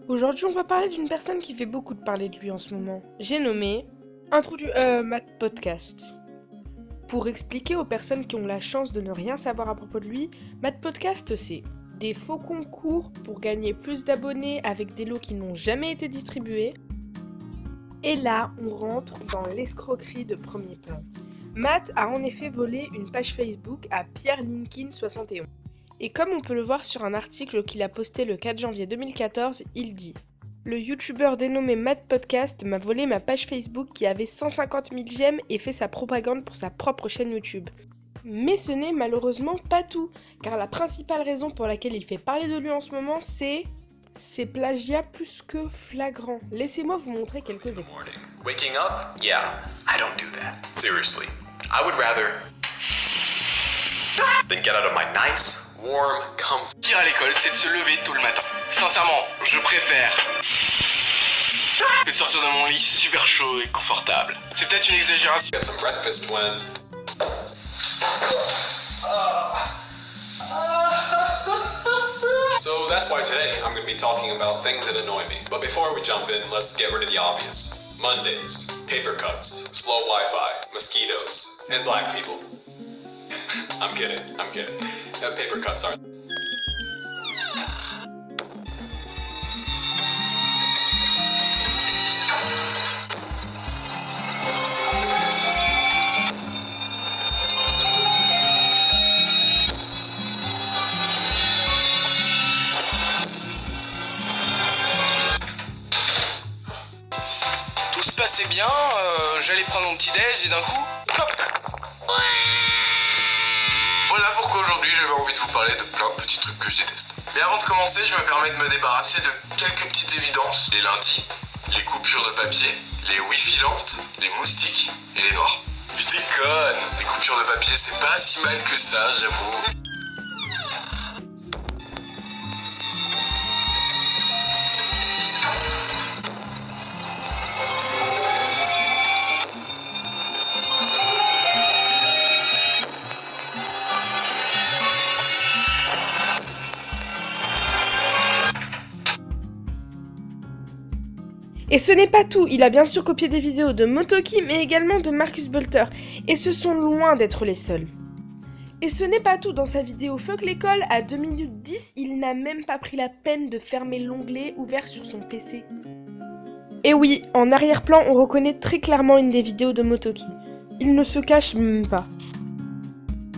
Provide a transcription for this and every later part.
Aujourd'hui, on va parler d'une personne qui fait beaucoup de parler de lui en ce moment. J'ai nommé Matt Podcast. Pour expliquer aux personnes qui ont la chance de ne rien savoir à propos de lui, Matt Podcast, c'est des faux concours pour gagner plus d'abonnés avec des lots qui n'ont jamais été distribués. Et là, on rentre dans l'escroquerie de premier plan. Matt a en effet volé une page Facebook à Pierre Linkin 71. Et comme on peut le voir sur un article qu'il a posté le 4 janvier 2014, il dit « Le youtubeur dénommé Matt Podcast m'a volé ma page Facebook qui avait 150 000 j'aime et fait sa propagande pour sa propre chaîne YouTube. » Mais ce n'est malheureusement pas tout, car la principale raison pour laquelle il fait parler de lui en ce moment, c'est plagiat plus que flagrant. Laissez-moi vous montrer quelques extraits. Waking up? Yeah, I don't do that. Seriously. I would rather than get out of my nice, warm, comfy. Pire à l'école, c'est de se lever tôt le matin. Sincèrement, je préfère que de sortir de mon lit super chaud et confortable. C'est peut-être une exagération. Get some breakfast when... So that's why today I'm going to be talking about things that annoy me. But before we jump in, let's get rid of the obvious. Mondays, paper cuts, slow Wi-Fi, mosquitoes, and black people. I'm kidding. Paper cuts aren't... Tout se passait bien, j'allais prendre mon petit déj et d'un coup, toc. Voilà pourquoi aujourd'hui j'avais envie de vous parler de plein de petits trucs que je déteste. Mais avant de commencer, je me permets de me débarrasser de quelques petites évidences. Les lundis, les coupures de papier, les wifi lentes, les moustiques et les noirs. Je déconne, les coupures de papier c'est pas si mal que ça, j'avoue. Et ce n'est pas tout, il a bien sûr copié des vidéos de Motoki mais également de Marcus Bolter, et ce sont loin d'être les seuls. Et ce n'est pas tout, dans sa vidéo Fuck l'école, à 2 minutes 10, il n'a même pas pris la peine de fermer l'onglet ouvert sur son PC. Et oui, en arrière-plan, on reconnaît très clairement une des vidéos de Motoki. Il ne se cache même pas.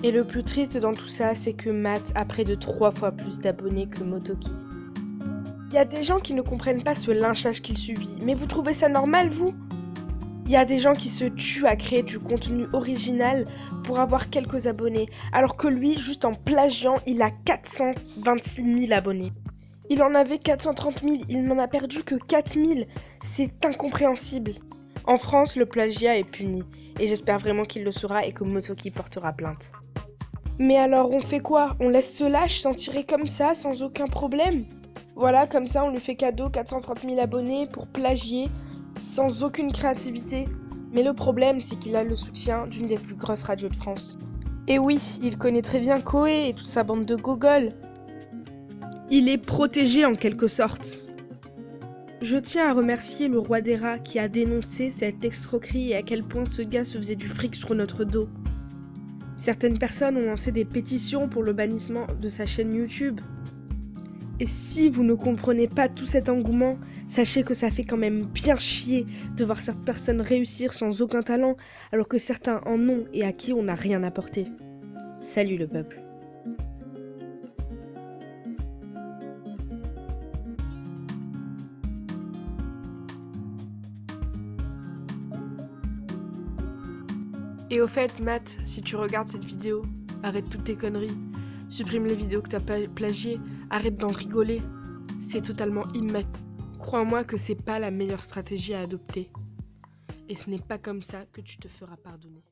Et le plus triste dans tout ça, c'est que Matt a près de 3 fois plus d'abonnés que Motoki. Il y a des gens qui ne comprennent pas ce lynchage qu'il subit, mais vous trouvez ça normal, vous ? Il y a des gens qui se tuent à créer du contenu original pour avoir quelques abonnés, alors que lui, juste en plagiant, il a 426 000 abonnés. Il en avait 430 000, il n'en a perdu que 4 000. C'est incompréhensible. En France, le plagiat est puni, et j'espère vraiment qu'il le sera et que Motoki portera plainte. Mais alors, on fait quoi ? On laisse ce lâche s'en tirer comme ça, sans aucun problème ? Voilà, comme ça, on lui fait cadeau 430 000 abonnés pour plagier, sans aucune créativité. Mais le problème, c'est qu'il a le soutien d'une des plus grosses radios de France. Et oui, il connaît très bien Koé et toute sa bande de gogoles. Il est protégé en quelque sorte. Je tiens à remercier le roi des rats qui a dénoncé cette escroquerie et à quel point ce gars se faisait du fric sur notre dos. Certaines personnes ont lancé des pétitions pour le bannissement de sa chaîne YouTube. Et si vous ne comprenez pas tout cet engouement, sachez que ça fait quand même bien chier de voir certaines personnes réussir sans aucun talent, alors que certains en ont et à qui on n'a rien apporté. Salut le peuple. Et au fait, Matt, si tu regardes cette vidéo, arrête toutes tes conneries. Supprime les vidéos que t'as plagiées, arrête d'en rigoler. C'est totalement immature. Crois-moi que c'est pas la meilleure stratégie à adopter. Et ce n'est pas comme ça que tu te feras pardonner.